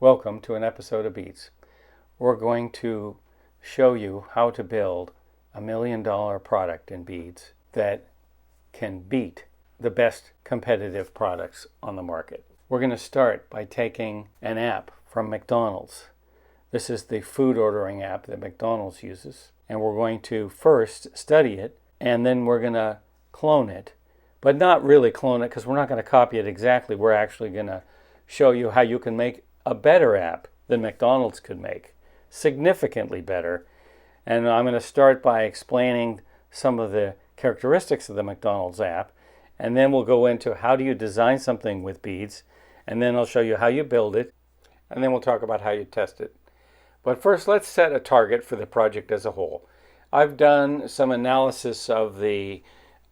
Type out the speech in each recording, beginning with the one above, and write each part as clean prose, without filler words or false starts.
Welcome to an episode of Beats. We're going to show you how to build $1 million product in beads that can beat the best competitive products on the market. We're going to start by taking an app from McDonald's. This is the food ordering app that McDonald's uses, and we're going to first study it, and then we're going to clone it, but not really clone it because we're not going to copy it exactly. We're actually going to show you how you can make a better app than McDonald's could make, significantly better. And I'm going to start by explaining some of the characteristics of the McDonald's app, and then we'll go into how do you design something with beads, and then I'll show you how you build it, and then we'll talk about how you test it. But first, let's set a target for the project as a whole. I've done some analysis of the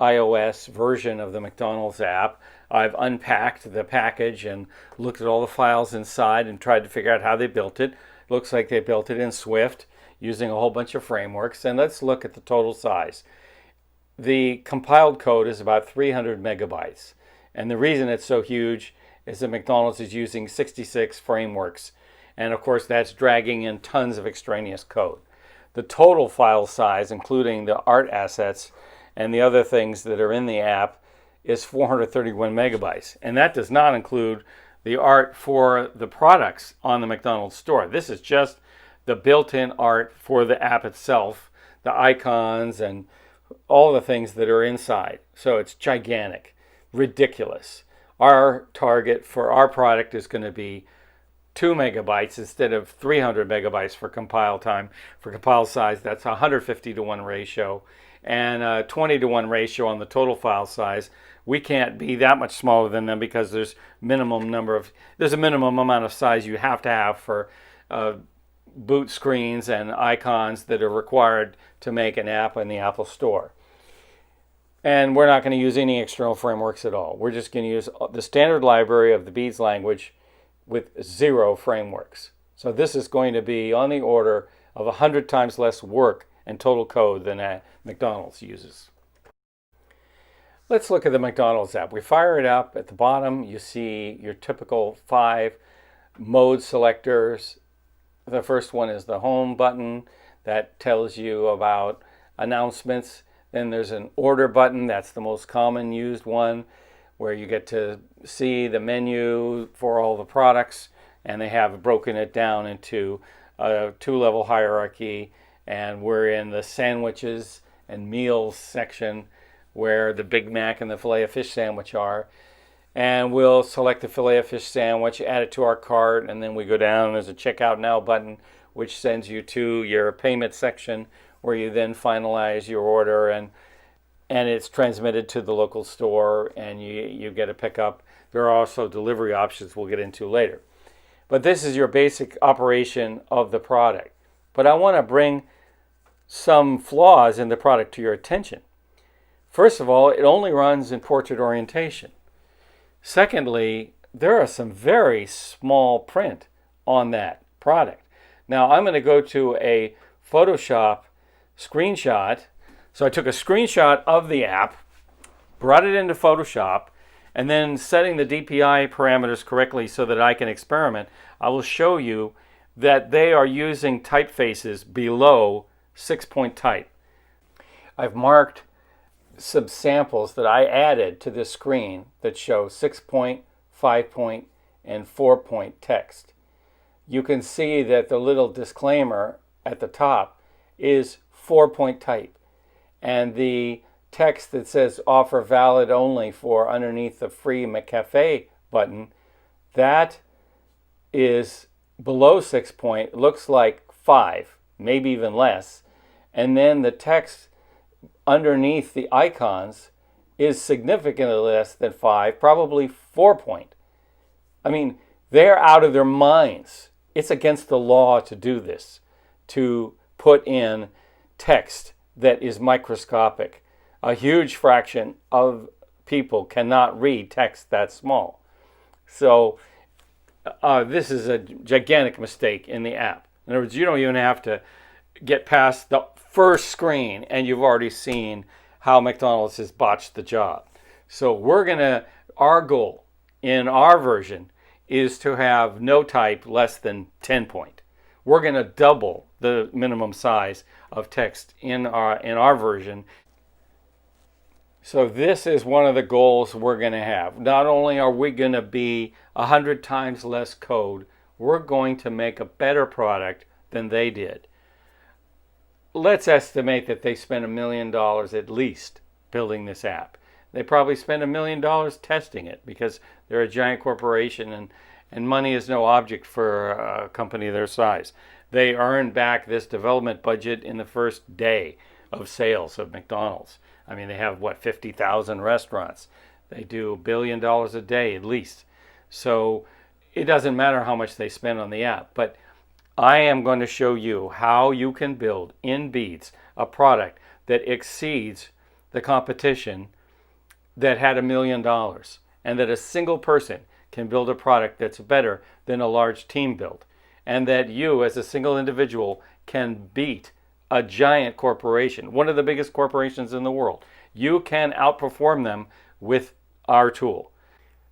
iOS version of the McDonald's app. I've unpacked the package and looked at all the files inside and tried to figure out how they built it. Looks like they built it in Swift using a whole bunch of frameworks. And let's look at the total size. The compiled code is about 300 megabytes. And the reason it's so huge is that McDonald's is using 66 frameworks. And of course, that's dragging in tons of extraneous code. The total file size, including the art assets and the other things that are in the app, is 431 megabytes. And that does not include the art for the products on the McDonald's store. This is just the built-in art for the app itself, the icons and all the things that are inside. So it's gigantic, ridiculous. Our target for our product is going to be 2 megabytes instead of 300 megabytes for compile time. For compile size, that's a 150 to 1 ratio. And a 20 to 1 ratio on the total file size. We can't be that much smaller than them because there's a minimum amount of size you have to have for boot screens and icons that are required to make an app in the Apple Store. And we're not going to use any external frameworks at all. We're just going to use the standard library of the Beads language with 0 frameworks. So this is going to be on the order of 100 times less work and total code than McDonald's uses. Let's look at the McDonald's app. We fire it up. At the bottom, you see your typical 5 mode selectors. The first one is the home button that tells you about announcements. Then there's an order button. That's the most common used one, where you get to see the menu for all the products, and they have broken it down into a 2-level hierarchy. And we're in the sandwiches and meals section where the Big Mac and the Filet-O-Fish sandwich are. And we'll select the Filet-O-Fish sandwich, add it to our cart, and then we go down and there's a Checkout Now button which sends you to your payment section where you then finalize your order and it's transmitted to the local store and you get a pickup. There are also delivery options we'll get into later. But this is your basic operation of the product. But I want to bring some flaws in the product to your attention. First of all, it only runs in portrait orientation. Secondly, there are some very small print on that product. Now, I'm going to go to a Photoshop screenshot. So I took a screenshot of the app, brought it into Photoshop, and then setting the DPI parameters correctly so that I can experiment, I will show you that they are using typefaces below 6-point type. I've marked some samples that I added to this screen that show 6-point, 5-point, and 4-point text. You can see that the little disclaimer at the top is 4-point type. And the text that says offer valid only for underneath the free McCafe button, that is below 6-point, looks like 5, maybe even less. And then the text underneath the icons is significantly less than 5, probably 4-point. I mean, they're out of their minds. It's against the law to do this, to put in text that is microscopic. A huge fraction of people cannot read text that small. So this is a gigantic mistake in the app. In other words, you don't even have to get past the first screen and you've already seen how McDonald's has botched the job. So our goal in our version is to have no type less than 10 point. We're going to double the minimum size of text in our version. So this is one of the goals we're going to have. Not only are we going to be 100 times less code, we're going to make a better product than they did. Let's estimate that they spent $1 million at least building this app. They probably spent $1 million testing it because they're a giant corporation and money is no object for a company their size. They earned back this development budget in the first day of sales of McDonald's. I mean, they have, 50,000 restaurants. They do $1 billion a day at least. So it doesn't matter how much they spend on the app. But I am going to show you how you can build in beads a product that exceeds the competition that had $1 million, and that a single person can build a product that's better than a large team build, and that you as a single individual can beat a giant corporation, one of the biggest corporations in the world. You can outperform them with our tool.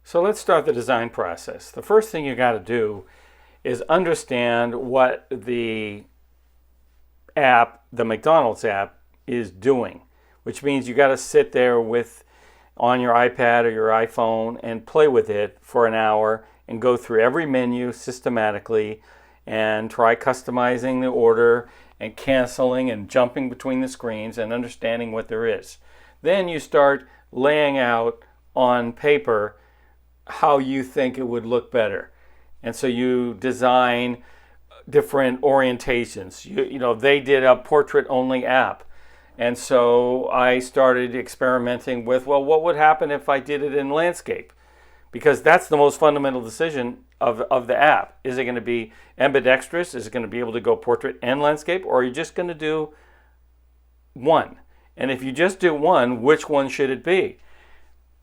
So let's start the design process. The first thing you got to do is understand what the app, the McDonald's app, is doing, which means you got to sit there on your iPad or your iPhone and play with it for an hour and go through every menu systematically and try customizing the order and canceling and jumping between the screens and understanding what there is. Then you start laying out on paper how you think it would look better. And so you design different orientations. They did a portrait-only app. And so I started experimenting with, what would happen if I did it in landscape? Because that's the most fundamental decision of the app. Is it going to be ambidextrous? Is it going to be able to go portrait and landscape? Or are you just going to do one? And if you just do one, which one should it be?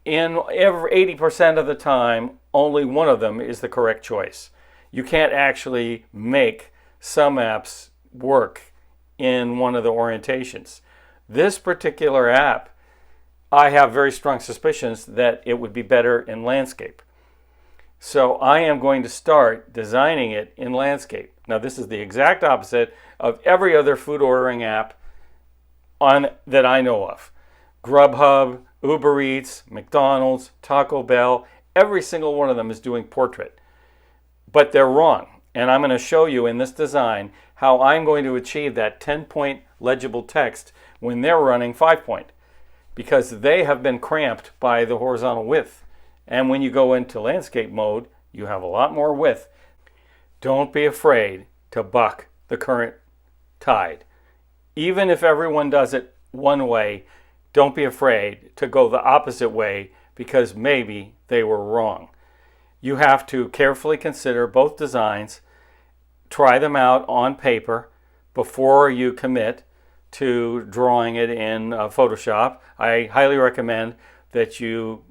In every 80% of the time, only one of them is the correct choice. You can't actually make some apps work in one of the orientations. This particular app, I have very strong suspicions that it would be better in landscape. So I am going to start designing it in landscape. Now this is the exact opposite of every other food ordering app that I know of. Grub Hub, Uber Eats, McDonald's, Taco Bell, every single one of them is doing portrait. But they're wrong. And I'm going to show you in this design how I'm going to achieve that 10-point legible text when they're running 5-point, because they have been cramped by the horizontal width. And when you go into landscape mode, you have a lot more width. Don't be afraid to buck the current tide. Even if everyone does it one way, don't be afraid to go the opposite way, because maybe they were wrong. You have to carefully consider both designs, try them out on paper before you commit to drawing it in Photoshop. I highly recommend that you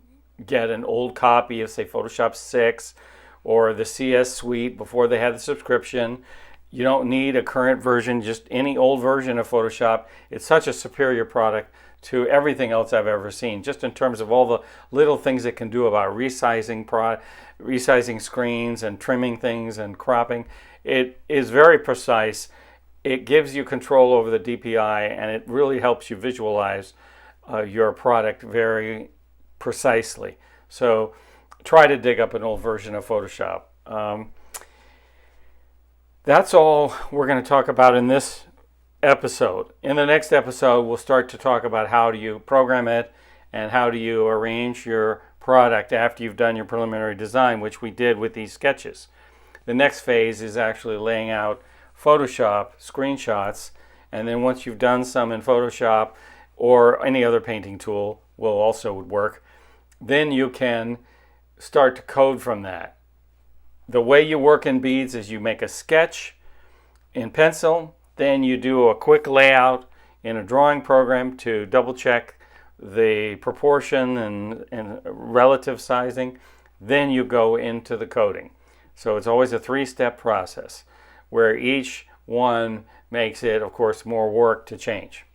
get an old copy of, say, Photoshop 6 or the CS Suite before they had the subscription. You don't need a current version, just any old version of Photoshop. It's such a superior product to everything else I've ever seen, just in terms of all the little things it can do about resizing screens and trimming things and cropping. It is very precise. It gives you control over the DPI, and it really helps you visualize your product very precisely. So try to dig up an old version of Photoshop. That's all we're going to talk about in this episode. In the next episode, we'll start to talk about how do you program it and how do you arrange your product after you've done your preliminary design, which we did with these sketches. The next phase is actually laying out Photoshop screenshots, and then once you've done some in Photoshop or any other painting tool will also would work, then you can start to code from that. The way you work in beads is you make a sketch in pencil, then you do a quick layout in a drawing program to double check the proportion and relative sizing. Then you go into the coding. So it's always a 3-step process where each one makes it, of course, more work to change.